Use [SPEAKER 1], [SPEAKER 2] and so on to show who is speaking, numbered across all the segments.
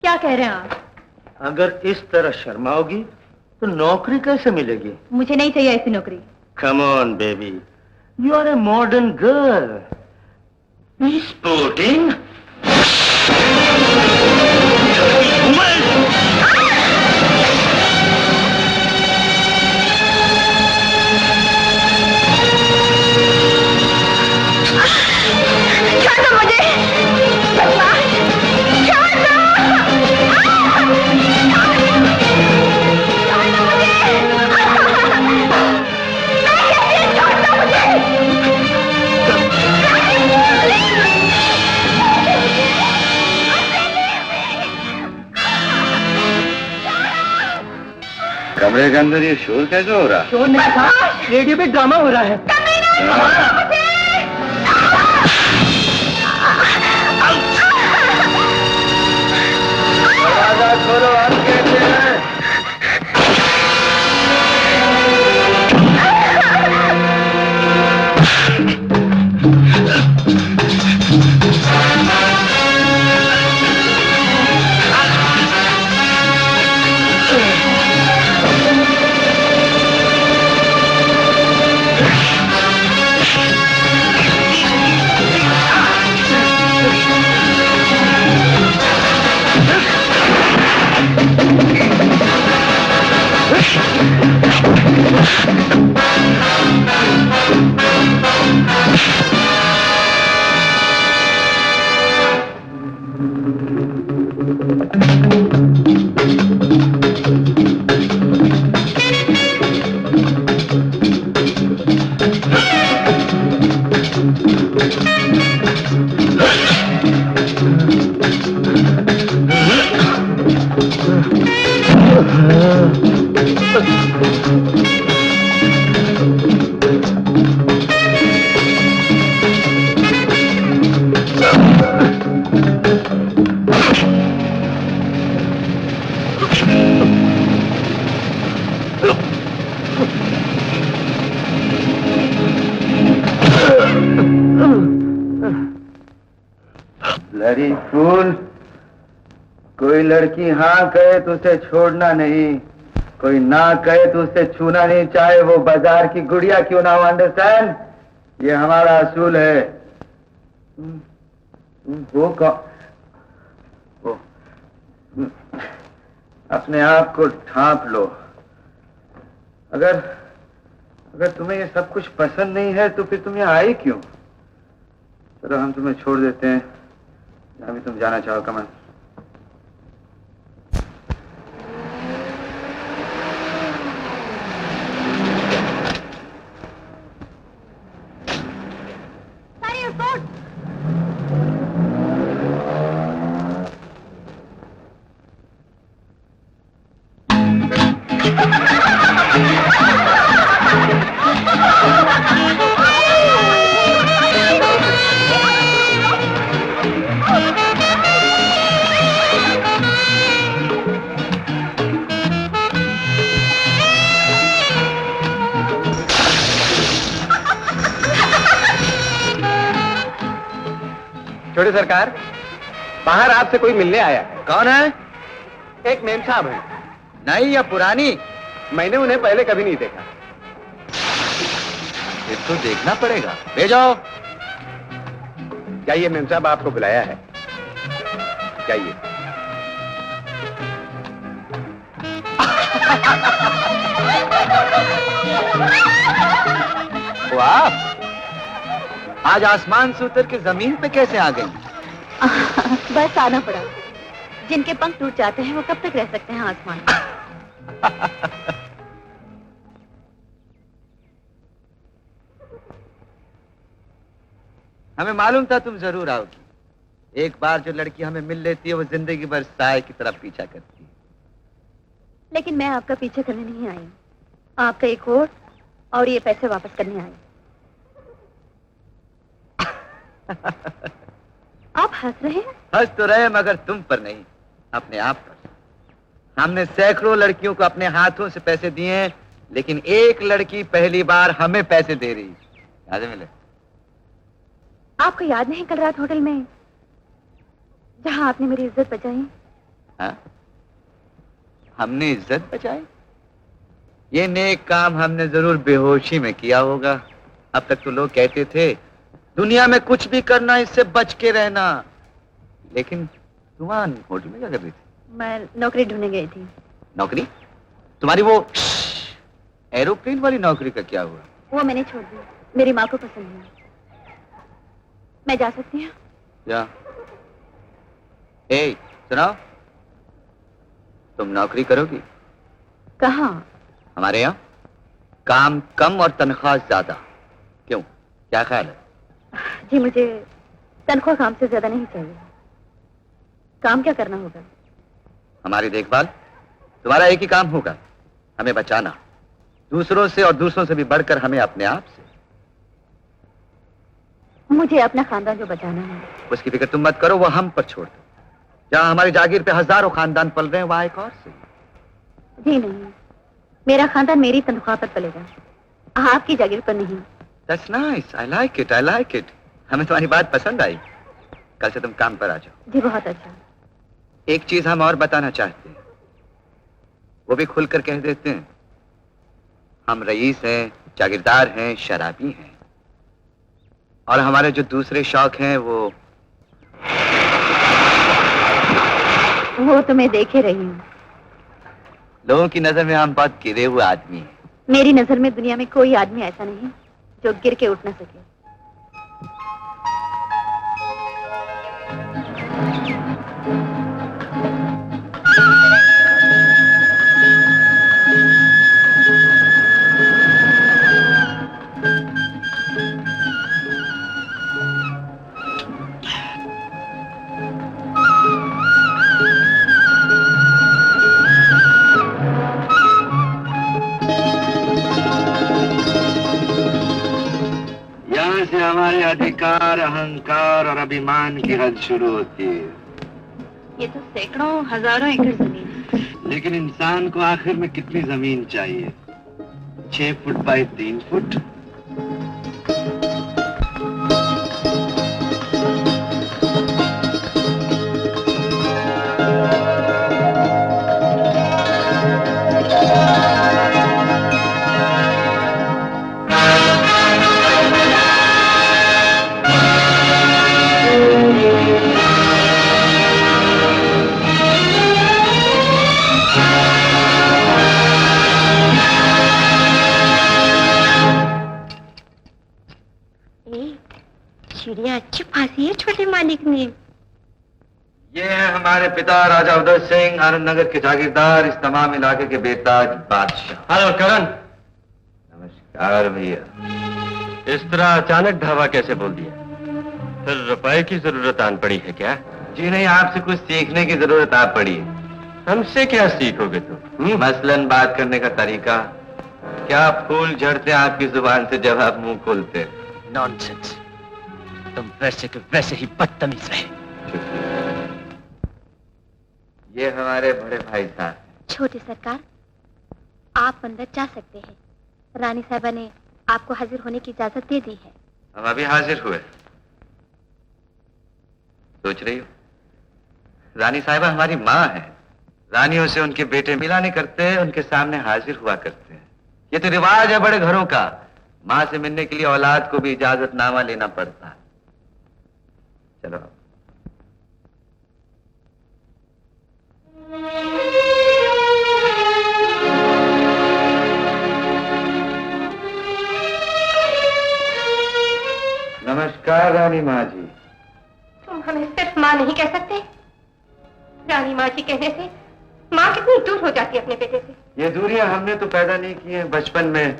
[SPEAKER 1] क्या कह रहे हैं आप?
[SPEAKER 2] अगर इस तरह शर्माओगी तो नौकरी कैसे मिलेगी?
[SPEAKER 1] मुझे नहीं चाहिए ऐसी नौकरी।
[SPEAKER 2] Come on, baby. You are a modern girl. Sporting.
[SPEAKER 1] छोड़ दो मुझे! भगवान! छोड़ दो! छोड़ दो मुझे! मैं कहती हूँ छोड़ दो मुझे!
[SPEAKER 2] कमरे के अंदर ये शोर कैसे हो रहा?
[SPEAKER 3] शोर नहीं था, रेडियो पे ड्रामा हो रहा है।
[SPEAKER 2] दरवाजा खोलो, हम कहते हैं। लड़ी फूल, कोई लड़की हाँ कहे तो उसे छोड़ना नहीं, कोई ना कहे तो उसे छूना नहीं, चाहे वो बाजार की गुड़िया क्यों ना हो। अंडरस्टैंड? ये हमारा असूल है। वो अपने आप को ढांप लो। अगर तुम्हें ये सब कुछ पसंद नहीं है तो फिर तुम यहाँ आई क्यों? चलो हम तुम्हें छोड़ देते हैं, जहाँ भी तुम जाना चाहो। कमन।
[SPEAKER 3] छोटे सरकार, बाहर आपसे कोई मिलने आया है।
[SPEAKER 2] कौन है?
[SPEAKER 3] एक मेम साहब है।
[SPEAKER 2] नई या पुरानी?
[SPEAKER 3] मैंने उन्हें पहले कभी नहीं देखा।
[SPEAKER 2] फिर तो देखना पड़ेगा। भेजो।
[SPEAKER 3] जाइए, मेम साहब आपको बुलाया है। जाइए।
[SPEAKER 2] वाह! आज आसमान से उतर के जमीन पे कैसे आ गई?
[SPEAKER 1] बस आना पड़ा। जिनके पंख टूट जाते हैं वो कब तक रह सकते हैं आसमान में?
[SPEAKER 2] हमें मालूम था तुम जरूर आओगी। एक बार जो लड़की हमें मिल लेती है वो जिंदगी भर साए की तरफ पीछा करती है।
[SPEAKER 1] लेकिन मैं आपका पीछे करने नहीं आई हूँ। आपका एक वोट और ये पैसे वापस करने आई। आप हंस रहे हैं?
[SPEAKER 2] हंस तो रहे मगर तुम पर नहीं, अपने आप पर। हमने सैकड़ों लड़कियों को अपने हाथों से पैसे दिए हैं, लेकिन एक लड़की पहली बार हमें पैसे दे रही। याद मिले?
[SPEAKER 1] आपको याद नहीं कल रात होटल में जहां आपने मेरी इज्जत बचाई
[SPEAKER 2] हाँ? हमने इज्जत बचाई? ये नेक काम हमने जरूर बेहोशी में किया होगा। अब तक तो लोग कहते थे दुनिया में कुछ भी करना, इससे बच के रहना। लेकिन तुम वहां होटल में क्या कर रही थी?
[SPEAKER 1] मैं नौकरी ढूंढने गई थी।
[SPEAKER 2] नौकरी? तुम्हारी वो एरोप्लेन वाली नौकरी का क्या हुआ?
[SPEAKER 1] वो मैंने छोड़ दी, मेरी माँ को पसंद नहीं। मैं जा सकती हूँ?
[SPEAKER 2] जा। ए, सुनाओ, तुम नौकरी करोगी?
[SPEAKER 1] कहाँ?
[SPEAKER 2] हमारे यहाँ काम कम और तनख्वाह ज्यादा। क्यों, क्या ख्याल है?
[SPEAKER 1] जी मुझे तनख्वाह काम से ज्यादा नहीं चाहिए। काम क्या करना होगा?
[SPEAKER 2] हमारी देखभाल। तुम्हारा एक ही काम होगा, हमें बचाना, दूसरों से और दूसरों से भी बढ़कर हमें अपने आप से।
[SPEAKER 1] मुझे अपना खानदान जो बचाना है।
[SPEAKER 2] उसकी फिक्र तुम मत करो, वो हम पर छोड़ दो। जहाँ हमारी जागीर पे हजारों खानदान पल रहे हैं, वहां एक और से।
[SPEAKER 1] जी नहीं, मेरा खानदान मेरी तनख्वाह पर पलेगा, आपकी जागीर पर नहीं।
[SPEAKER 2] That's nice. I like it. I like it. हमें तुम्हारी बात पसंद आई। कल से तुम काम पर आ जाओ।
[SPEAKER 1] जी बहुत अच्छा।
[SPEAKER 2] एक चीज हम और बताना चाहते हैं, वो भी खुलकर कह देते हैं। हम रईस हैं, जागीरदार हैं, शराबी हैं, और हमारे जो दूसरे शौक हैं
[SPEAKER 1] वो तो मैं देख ही रही हूँ।
[SPEAKER 2] लोगों की नजर में हम बहुत गिरे हुए आदमी हैं।
[SPEAKER 1] मेरी नजर में दुनिया में कोई आदमी ऐसा नहीं जो गिर के उठ ना सके।
[SPEAKER 2] यहाँ से हमारे अधिकार, अहंकार और अभिमान की हद शुरू होती है।
[SPEAKER 1] ये तो सैकड़ों हजारों एकड़ जमीन है।
[SPEAKER 2] लेकिन इंसान को आखिर में कितनी जमीन चाहिए? 6 फुट बाई 3 फुट।
[SPEAKER 1] चिड़िया अच्छी फांसी है छोटे मालिक ने।
[SPEAKER 2] ये है हमारे पिता राजा उदय सिंह, आनंद नगर के जागीरदार, इस तमाम इलाके के बेताज बादशाह।
[SPEAKER 3] हेलो करण।
[SPEAKER 2] नमस्कार भैया।
[SPEAKER 3] इस तरह अचानक धावा कैसे बोल दिया? फिर रुपए की जरूरत आन पड़ी है क्या?
[SPEAKER 2] जी नहीं, आपसे कुछ सीखने की जरूरत आ पड़ी है।
[SPEAKER 3] हमसे क्या सीखोगे तुम?
[SPEAKER 2] मसलन बात करने का तरीका। क्या फूल झड़ते हैं आपकी जुबान से जब आप मुंह खोलते?
[SPEAKER 3] नॉनसेंस। तुम वैसे के वैसे ही बदतमीज रहे।
[SPEAKER 2] ये हमारे बड़े भाई साहब।
[SPEAKER 1] छोटे सरकार, आप अंदर जा सकते हैं। रानी साहबा ने आपको हाजिर होने की इजाजत दे दी है।
[SPEAKER 2] हम अभी हाजिर हुए। सोच रही हो, रानी साहिबा हमारी माँ है। रानियों से उनके बेटे मिला नहीं करते, उनके सामने हाजिर हुआ करते हैं। ये तो रिवाज है बड़े घरों का। माँ से मिलने के लिए औलाद को भी इजाजतनामा लेना पड़ता है। चलो। नमस्कार रानी माँ जी।
[SPEAKER 4] तुम हमें सिर्फ माँ नहीं कह सकते? रानी माँ जी कहने से माँ कितनी दूर हो जाती है अपने बेटे से।
[SPEAKER 2] ये दूरियां हमने तो पैदा नहीं की है। बचपन में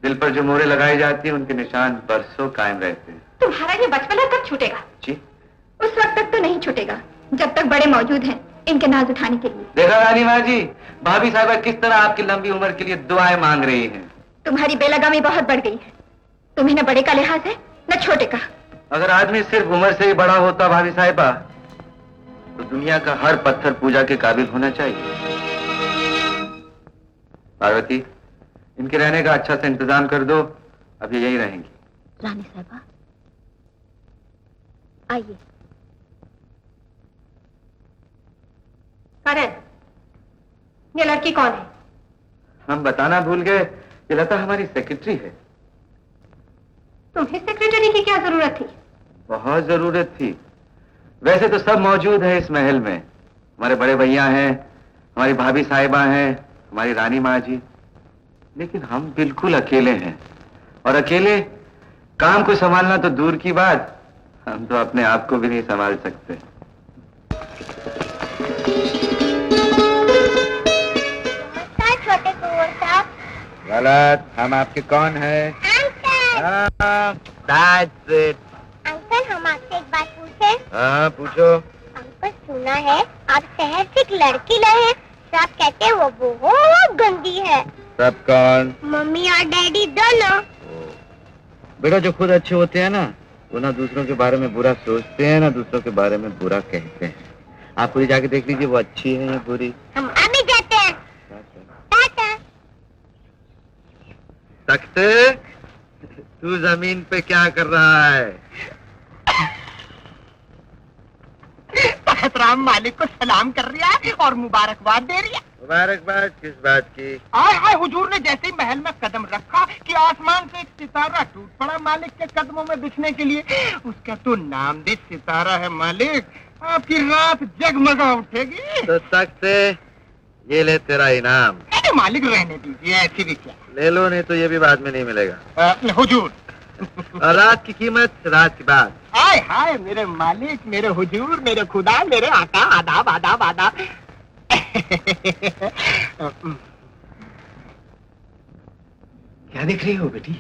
[SPEAKER 2] दिल पर जो मोहरें लगाई जाती हैं, उनके निशान बरसों कायम रहते हैं।
[SPEAKER 4] तुम्हारा ये बचपना कब छूटेगा?
[SPEAKER 2] जी,
[SPEAKER 4] उस वक्त तक तो नहीं छूटेगा जब तक बड़े मौजूद हैं इनके नाज उठाने के लिए।
[SPEAKER 2] देखा रानी माँ जी, भाभी साहिबा किस तरह आपकी लंबी उम्र के लिए दुआएं मांग रही हैं।
[SPEAKER 4] तुम्हारी बेलगामी बहुत बढ़ गई है। तुम्हें न बड़े का लिहाज है न छोटे का।
[SPEAKER 2] अगर आदमी सिर्फ उम्र से ही बड़ा होता भाभी साहिबा, तो दुनिया का हर पत्थर पूजा के काबिल होना चाहिए। पार्वती, इनके रहने का अच्छा से इंतजाम कर दो, अभी यही रहेंगी।
[SPEAKER 1] रानी साहबा आइए।
[SPEAKER 4] करण, ये लड़की कौन है?
[SPEAKER 2] हम बताना भूल गए, ये लता हमारी सेक्रेटरी है।
[SPEAKER 4] तुम्हें सेक्रेटरी की क्या जरूरत थी?
[SPEAKER 2] बहुत जरूरत थी। वैसे तो सब मौजूद है इस महल में। हमारे बड़े भैया हैं, हमारी भाभी साहिबा हैं, हमारी रानी माँ जी, लेकिन हम बिल्कुल अकेले हैं। और अकेले काम को संभालना तो दूर की बात, हम तो अपने आप को भी नहीं संभाल सकते।
[SPEAKER 5] छोटे कुंवर साहब।
[SPEAKER 2] गलत, हम आपके कौन है?
[SPEAKER 5] अंकल, हम आपसे एक बात पूछे?
[SPEAKER 2] हाँ पूछो।
[SPEAKER 5] अंकल, सुना है आप शहर से एक लड़की लाए हैं, सब कहते हैं वो बहुत गंदी है।
[SPEAKER 2] सब कौन?
[SPEAKER 5] मम्मी और डैडी दोनों।
[SPEAKER 2] बेटा, जो खुद अच्छे होते हैं ना, वो ना दूसरों के बारे में बुरा सोचते हैं, ना दूसरों के बारे में बुरा कहते हैं। आप पूरी जाके देख लीजिए, वो अच्छी है या बुरी।
[SPEAKER 5] हम अभी जाते हैं। टाटा।
[SPEAKER 2] तख्ते, तू जमीन पे क्या कर रहा है?
[SPEAKER 6] तख्त राम मालिक को सलाम कर रहा है और मुबारकबाद दे रही है।
[SPEAKER 2] मुबारकबाद किस बात की?
[SPEAKER 6] आए हाय, हुजूर ने जैसे ही महल में कदम रखा कि आसमान से एक सितारा टूट पड़ा मालिक के कदमों में दिखने के लिए। उसका तो नामदेश सितारा है मालिक, आपकी रात जगमगा उठेगी।
[SPEAKER 2] तो तख्ते, ये ले तेरा इनाम।
[SPEAKER 6] अरे मालिक, रहने दीजिए, ऐसी भी क्या।
[SPEAKER 2] ले लो, नहीं तो ये भी बाद में नहीं मिलेगा।
[SPEAKER 6] हुजूर,
[SPEAKER 2] और रात की कीमत रात की बात।
[SPEAKER 6] आए हाय, मेरे मालिक, मेरे हुजूर, मेरे खुदा, मेरे आका, आदाब आदाब आदाब।
[SPEAKER 2] क्या देख रही हो बेटी?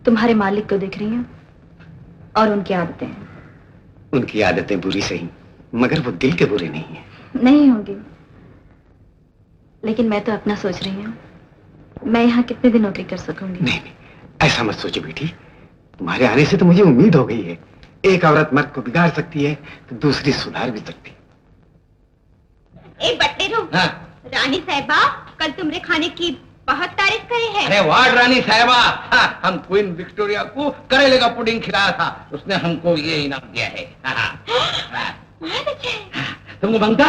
[SPEAKER 1] तुम्हारे मालिक को देख रही हूँ और उनकी आदतें।
[SPEAKER 7] उनकी आदतें बुरी सही, मगर वो दिल के बुरे नहीं है।
[SPEAKER 1] नहीं होंगी, लेकिन मैं तो अपना सोच रही हूँ, मैं यहाँ कितने दिन नौकरी कर सकूंगी।
[SPEAKER 7] नहीं नहीं, ऐसा मत सोचो बेटी, तुम्हारे आने से तो मुझे उम्मीद हो गई है। एक औरत मर्द को बिगाड़ सकती है तो दूसरी सुधार भी सकती है।
[SPEAKER 5] ए बटेरू,
[SPEAKER 7] हाँ।
[SPEAKER 5] रानी साहिबा कल तुमरे खाने की बहुत तारीफ करे है।
[SPEAKER 7] अरे वाह रानी साहिबा, हाँ, हम क्वीन विक्टोरिया को करेले का पुडिंग खिलाया था, उसने हमको ये इनाम दिया है।
[SPEAKER 5] बहुत अच्छा है।
[SPEAKER 7] तुमको बनता?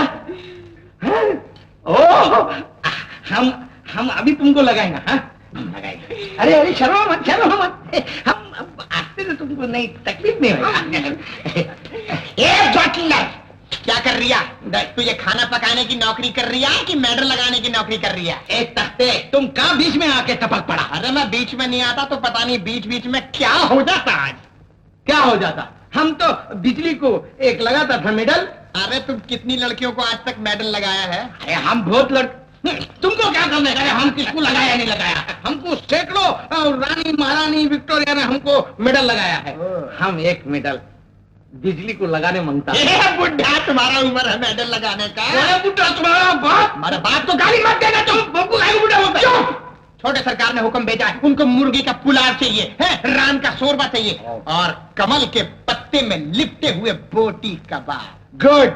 [SPEAKER 7] ओह, हम अभी तुमको लगाएंगे। हाँ, लगाएंगे। अरे अरे, शर्मा मत, शर्मा मत। हम अब आते तो तुमको नहीं, तकलीफ नहीं होगी।
[SPEAKER 6] ए बटलर, क्या कर रही है? तुझे खाना पकाने की नौकरी कर रही है कि मेडल लगाने की नौकरी कर रही है?
[SPEAKER 7] एक तख्ते, तुम कहाँ बीच में आके टपक पड़ा?
[SPEAKER 6] अरे मैं बीच में नहीं आता तो पता नहीं बीच बीच में क्या हो जाता। आज
[SPEAKER 7] क्या हो जाता? हम तो बिजली को एक लगाता था मेडल।
[SPEAKER 6] अरे तुम कितनी लड़कियों को आज तक मेडल लगाया है?
[SPEAKER 7] अरे हम बहुत तुमको क्या करने का? हम किसको लगाया नहीं लगाया? हमको सैकड़ों रानी महारानी विक्टोरिया ने हमको मेडल लगाया है। हम एक मेडल बिजली को लगाने मांगता है।
[SPEAKER 6] बुढ़ा, तुम्हारा उम्र है मेडल लगाने का?
[SPEAKER 7] बुढ़ा तुम्हारा बाप?
[SPEAKER 6] हमारे बाप को गाली मत देना तुम।
[SPEAKER 7] बापू का बुढ़ा होता है?
[SPEAKER 6] छोटे सरकार ने हुक्म भेजा है, उनको मुर्गी का पुलाव चाहिए है, रान का शोरबा चाहिए और कमल के पत्ते में लिपटे हुए बोटी कबाब।
[SPEAKER 7] गुड।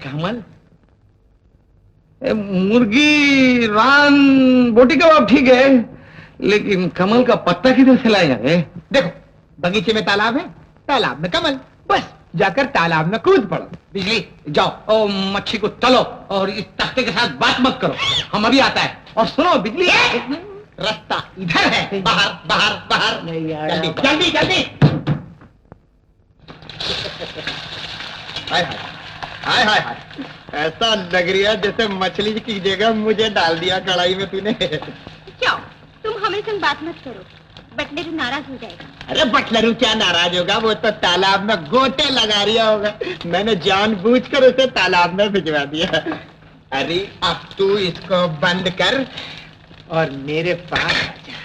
[SPEAKER 7] कमल, मुर्गी, रान, बोटी कबाब ठीक है, लेकिन कमल का पत्ता किधर से लाएगा?
[SPEAKER 6] देखो, बगीचे में तालाब है, तालाब में कमल, बस जाकर तालाब में कूद पड़ो।
[SPEAKER 7] बिजली, जाओ और मच्छी को तलो और इस तख्ते के साथ बात मत करो, हम अभी आता है। और सुनो बिजली,
[SPEAKER 6] रास्ता इधर है, बाहर बाहर बाहर। जल्दी जल्दी जल्दी। हाय हाय हाय हाय हाय, ऐसा लग रही है जैसे मछली की जगह मुझे डाल दिया कढ़ाई में तूने।
[SPEAKER 5] जाओ, तुम हमें संग बात मत करो, बटलेरू नाराज हो जाएगा।
[SPEAKER 6] अरे बटलरू क्या नाराज होगा, वो तो तालाब में गोते लगा रिया होगा, मैंने जानबूझकर उसे तालाब में भिजवा दिया। अरे अब तू इसको बंद कर और मेरे पास आ जा।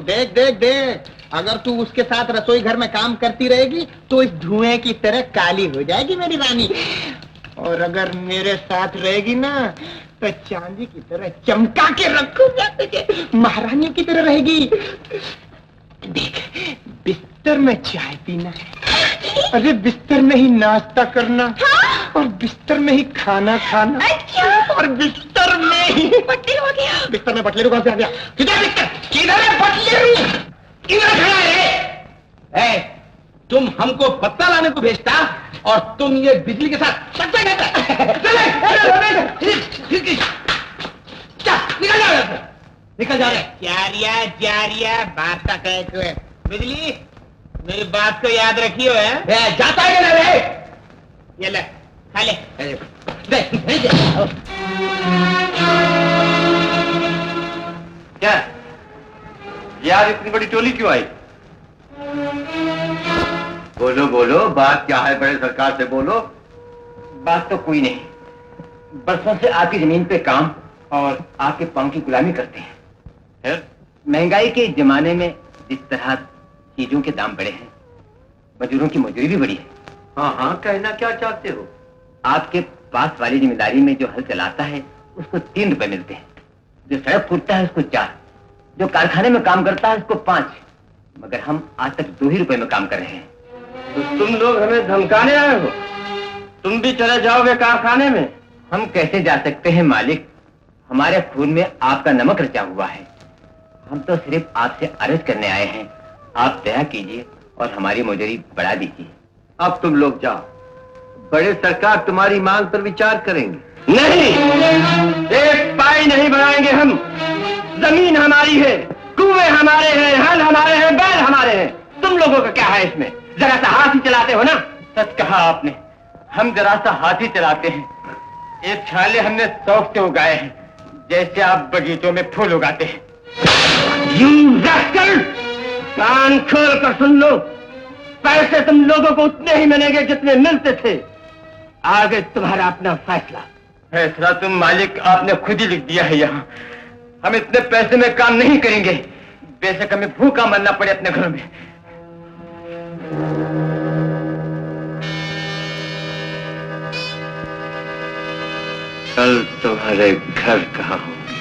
[SPEAKER 6] देख देख देख, अगर तू उसके साथ रसोई घर में काम करती रहेगी तो इस धुएं की तरह काली हो जाएगी मेरी रानी, और अगर मेरे साथ रहेगी ना तो चांदी की तरह चमका के रखूंगा तुझे, महारानी की तरह रहेगी। देख, बिस्तर में चाय पीना है, अरे बिस्तर में ही नाश्ता करना, और बिस्तर में ही खाना खाना, और बिस्तर में ही
[SPEAKER 5] बटलेरू हो गया।
[SPEAKER 6] बिस्तर में बटलेरू कहाँ से आ गया? किधर बिस्तर? किधर है बटलेरू? किधर खड़ा है?
[SPEAKER 7] तुम हमको पत्ता लाने को भेजता और तुम ये बिजली के साथ सच्चा कहता। निकल जा रहे, निकल जा रहे।
[SPEAKER 6] जारिया बात का कहे हुए बिजली, मेरी बात को याद रखियो है।
[SPEAKER 7] जाता है ना रे?
[SPEAKER 6] ये ले, खा ले।
[SPEAKER 2] क्या यार, इतनी बड़ी टोली क्यों आई? बोलो बोलो, बात क्या है? बड़े सरकार से बोलो।
[SPEAKER 6] बात तो कोई नहीं, बरसों से आपकी जमीन पे काम और आपके पाँव की गुलामी करते हैं।
[SPEAKER 2] फिर
[SPEAKER 6] महंगाई के जमाने में जिस तरह चीजों के दाम बढ़े हैं, मजदूरों की मजदूरी भी बढ़ी है।
[SPEAKER 2] हाँ हाँ, कहना क्या चाहते हो?
[SPEAKER 6] आपके पास वाली जिम्मेदारी में जो हल चलाता है उसको 3 रुपए मिलते हैं, जो सड़क फूटता है उसको 4, जो कारखाने में काम करता है उसको 5, मगर हम आज तक 2 ही रुपए में काम कर रहे हैं।
[SPEAKER 2] तो तुम लोग हमें धमकाने आए हो? तुम भी चले जाओगे कारखाने में?
[SPEAKER 6] हम कैसे जा सकते हैं मालिक, हमारे खून में आपका नमक रचा हुआ है। हम तो सिर्फ आपसे अर्ज करने आए हैं, आप दया कीजिए और हमारी मजदूरी बढ़ा दीजिए।
[SPEAKER 2] अब तुम लोग जाओ, बड़े सरकार तुम्हारी मांग पर विचार करेंगे।
[SPEAKER 3] नहीं, एक पाई नहीं बढ़ाएंगे हम। जमीन हमारी है, कुएं हमारे हैं, हल हमारे हैं, बैल हमारे हैं। तुम लोगों का क्या है इसमें? जरा सा हाथ ही चलाते हो ना।
[SPEAKER 6] सच कहा आपने, हम जरा सा हाथ ही चलाते हैं। एक छाले हमने शौक से उगाए हैं, जैसे आप बगीचों में फूल उगाते हैं।
[SPEAKER 3] कान खोल कर सुन लो, पैसे तुम लोगों को उतने ही मिलेंगे जितने मिलते थे। आगे तुम्हारा अपना फैसला।
[SPEAKER 6] फैसला तुम मालिक आपने खुद ही लिख दिया है यहाँ। हम इतने पैसे में काम नहीं करेंगे, बेशक हमें भूखा मरना पड़े अपने घरों में।
[SPEAKER 3] कल तुम्हारे घर कहाँ होंगे?